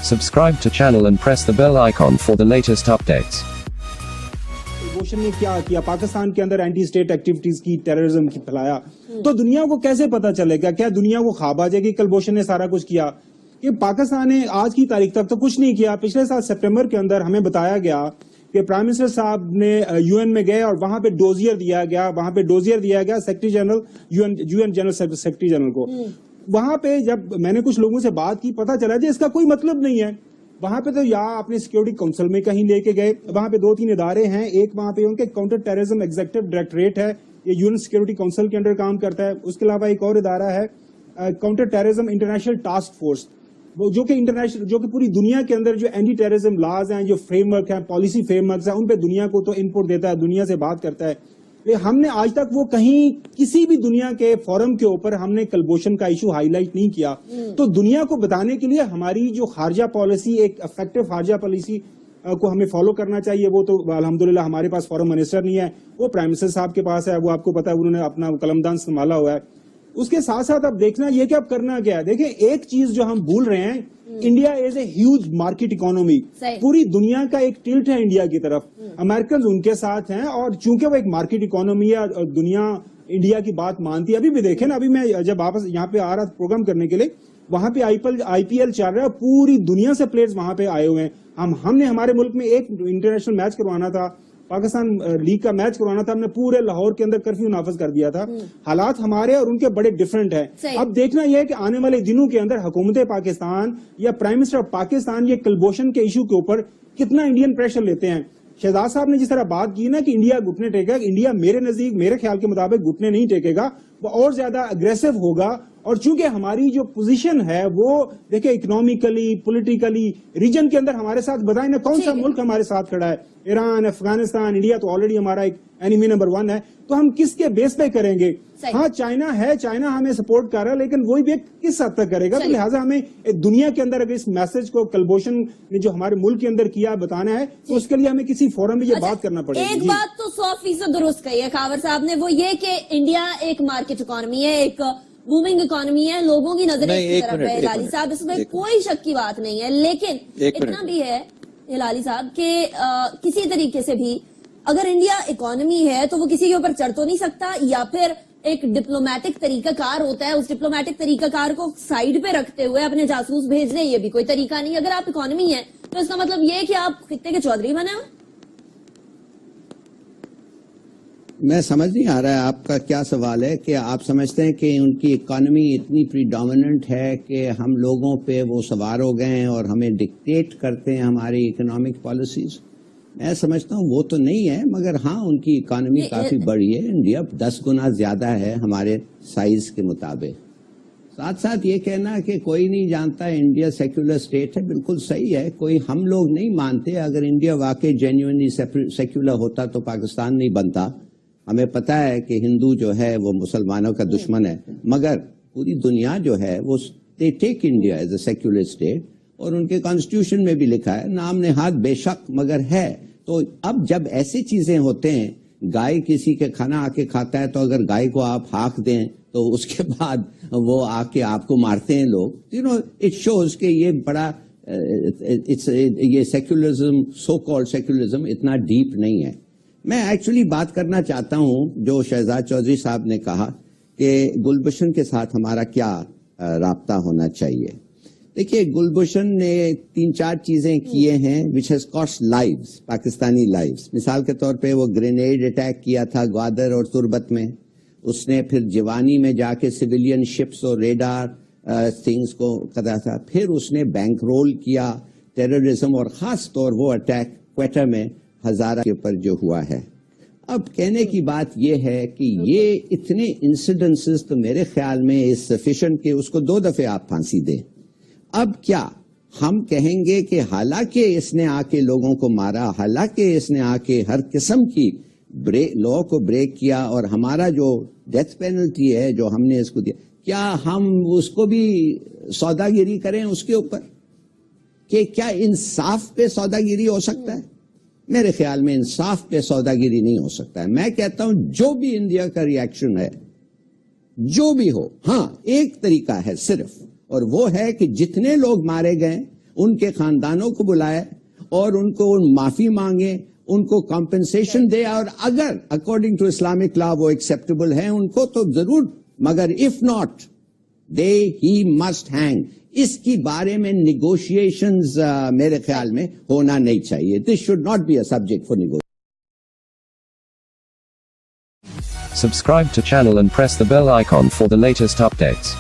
Subscribe to channel and press the bell icon for the latest updates. Kulbhushan ने क्या किया, पाकिस्तान के अंदर एंटी स्टेट एक्टिविटीज की, टेररिज्म की फैलाया, तो दुनिया को कैसे पता चलेगा? क्या दुनिया को ख्वाब आ जाएगी कलभूषण ने सारा कुछ किया? कि पाकिस्तान ने आज की तारीख तक तो कुछ नहीं किया। पिछले साल सितंबर के अंदर हमें बताया गया कि प्राइम मिनिस्टर साहब ने यूएन में गए और वहां पे डोजियर दिया गया secretary general UN general secretary general को। वहां पे जब मैंने कुछ लोगों से बात की, पता चला कि इसका कोई मतलब नहीं है। वहां पे तो या अपने सिक्योरिटी काउंसिल में कहीं लेके गए, वहां पे 2-3 इदारे हैं, एक वहां पे उनके काउंटर टेररिज्म एग्जीक्यूटिव डायरेक्टरेट है, ये यूएन सिक्योरिटी काउंसिल के अंडर काम करता है। उसके अलावा एक और इदारा है counter terrorism international task force, जो कि पूरी दुनिया के अंदर जो एंटी टेररिज्म लॉज हैं, जो फ्रेमवर्क है, पॉलिसी फ्रेमवर्क है, उन पे दुनिया को तो इनपुट देता है, दुनिया से बात करता है। हमने आज तक वो कहीं किसी भी दुनिया के फोरम के ऊपर हमने कलभूषण का इशू हाईलाइट नहीं किया। तो दुनिया को बताने के लिए हमारी जो खारजा पॉलिसी, एक इफेक्टिव खारजा पॉलिसी को हमें फॉलो करना चाहिए। वो तो अल्हम्दुलिल्लाह हमारे पास फॉरेन मिनिस्टर नहीं है, वो प्राइम मिनिस्टर साहब के पास है, वो आपको पता है, उन्होंने अपना कलमदान संभाला हुआ है। उसके साथ साथ अब देखना ये कि अब करना क्या है। देखिए, एक चीज जो हम भूल रहे हैं, India is a huge market economy. पूरी दुनिया का एक टिल्ट है इंडिया की तरफ, अमेरिकन उनके साथ हैं, और चूंकि वो एक मार्केट इकोनॉमी है और दुनिया इंडिया की बात मानती है। अभी भी देखे ना, अभी मैं जब वापस यहाँ पे आ रहा था प्रोग्राम करने के लिए, वहां पे आईपीएल चल रहा है, पूरी दुनिया से प्लेयर्स वहां पे आए हुए हैं। हमने हमारे मुल्क में एक इंटरनेशनल मैच करवाना था, पाकिस्तान लीग का मैच करवाना था, हमने पूरे लाहौर के अंदर कर्फ्यू नाफिज कर दिया था। हालात हमारे और उनके बड़े डिफरेंट हैं। अब देखना यह है कि आने वाले दिनों के अंदर हुकूमत पाकिस्तान या प्राइम मिनिस्टर पाकिस्तान ये कलभूषण के इशू के ऊपर कितना इंडियन प्रेशर लेते हैं। शहजाद साहब ने जिस तरह बात की ना कि इंडिया घुटने टेकेगा, इंडिया मेरे नजदीक, मेरे ख्याल के मुताबिक घुटने नहीं टेकेगा, वो और ज्यादा अग्रेसिव होगा। और चूंकि हमारी जो पोजीशन है वो देखिए, इकोनॉमिकली, पॉलिटिकली, रीजन के अंदर हमारे साथ बताएं ना कौन सा मुल्क हमारे साथ खड़ा है? ईरान, अफगानिस्तान, इंडिया तो ऑलरेडी हमारा एक एनिमी नंबर 1 है। तो हम किसके बेस पे करेंगे? हाँ, चाइना है, चाइना हमें सपोर्ट कर रहा है, लेकिन वही भी किस हद तक करेगा? तो लिहाजा हमें दुनिया के अंदर अगर इस मैसेज को कलभूषण ने जो हमारे मुल्क के अंदर किया बताना है, तो उसके लिए हमें किसी फोरम में ये बात करना पड़ेगी। एक बात तो 100% दुरुस्त कही है खावर साहब ने, वो ये कि इंडिया एक मार्केट इकोनॉमी है, एक बूमिंग इकोनॉमी है, लोगों की नजर एक तरफ है हिलाली साहब, इसमें कोई शक की बात नहीं है। लेकिन इतना भी है हिलाली साहब कि किसी तरीके से भी अगर इंडिया इकोनॉमी है तो वो किसी के ऊपर चढ़ तो नहीं सकता, या फिर एक डिप्लोमेटिक तरीकाकार होता है, उस डिप्लोमेटिक तरीकाकार को साइड पे रखते हुए अपने जासूस भेज रहे, ये भी कोई तरीका नहीं। अगर आप इकोनॉमी है तो इसका मतलब ये है कि आप खित्ते के चौधरी बने हो। मैं समझ नहीं आ रहा है आपका क्या सवाल है, कि आप समझते हैं कि उनकी इकोनॉमी इतनी प्रीडोमिनेंट है कि हम लोगों पे वो सवार हो गए हैं और हमें डिक्टेट करते हैं हमारी इकोनॉमिक पॉलिसीज? मैं समझता हूँ वो तो नहीं है, मगर हाँ, उनकी इकोनॉमी काफी बड़ी है। इंडिया 10 गुना ज्यादा है हमारे साइज के मुताबिक। साथ साथ ये कहना कि कोई नहीं जानता इंडिया सेक्युलर स्टेट है, बिल्कुल सही है। कोई हम लोग नहीं मानते, अगर इंडिया वाकई जेन्युइनली सेक्युलर होता तो पाकिस्तान नहीं बनता। हमें पता है कि हिंदू जो है वो मुसलमानों का दुश्मन है, मगर पूरी दुनिया जो है वो they take India as a secular state, और उनके कॉन्स्टिट्यूशन में भी लिखा है, नाम नेहाद बेशक मगर है। तो अब जब ऐसी चीजें होते हैं, गाय किसी के खाना आके खाता है, तो अगर गाय को आप हाँक दें तो उसके बाद वो आके आपको मारते हैं लोग। यू नो, इट शोज कि ये बड़ा ये सेक्युलरिज्म, सो कॉल्ड सेक्युलरिज्म इतना डीप नहीं है। मैं एक्चुअली बात करना चाहता हूं जो शहजाद चौधरी साहब ने कहा कि गुलभूषण के साथ हमारा क्या राब्ता होना चाहिए। देखिए, गुलभूषण ने 3-4 चीजें किए हैं which has cost lives, Pakistani lives. मिसाल के तौर पे वो ग्रेनेड अटैक किया था ग्वादर और तुर्बत में, उसने फिर जिवानी में जाके सिविलियन शिप्स और रेडार थिंग्स को करा था, फिर उसने बैंक रोल किया टेररिज्म, और खास तौर वो अटैक क्वेटा में हजारा के ऊपर जो हुआ है। अब कहने की बात यह है कि ये इतने इंसिडेंसेस तो मेरे ख्याल में इज सफिशिएंट कि उसको 2 दफे आप फांसी दें। अब क्या हम कहेंगे कि हालांकि इसने आके लोगों को मारा, हालांकि इसने आके हर किस्म की लॉ को ब्रेक किया, और हमारा जो डेथ पेनल्टी है जो हमने इसको दिया, क्या हम उसको भी सौदागिरी करें उसके ऊपर? कि क्या इंसाफ पे सौदागिरी हो सकता है? मेरे ख्याल में इंसाफ पे सौदागिरी नहीं हो सकता है। मैं कहता हूं जो भी इंडिया का रिएक्शन है, जो भी हो, हाँ, एक तरीका है सिर्फ, और वो है कि जितने लोग मारे गए उनके खानदानों को बुलाए और उनको माफी मांगे, उनको कॉम्पेंसेशन दे, और अगर अकॉर्डिंग टू इस्लामिक लॉ वो एक्सेप्टेबल है उनको तो जरूर, मगर if not he must hang. इसकी बारे में निगोशिएशंस मेरे ख्याल में होना नहीं चाहिए. This should not be a subject for negotiation. Subscribe to channel and press the bell icon for the latest updates.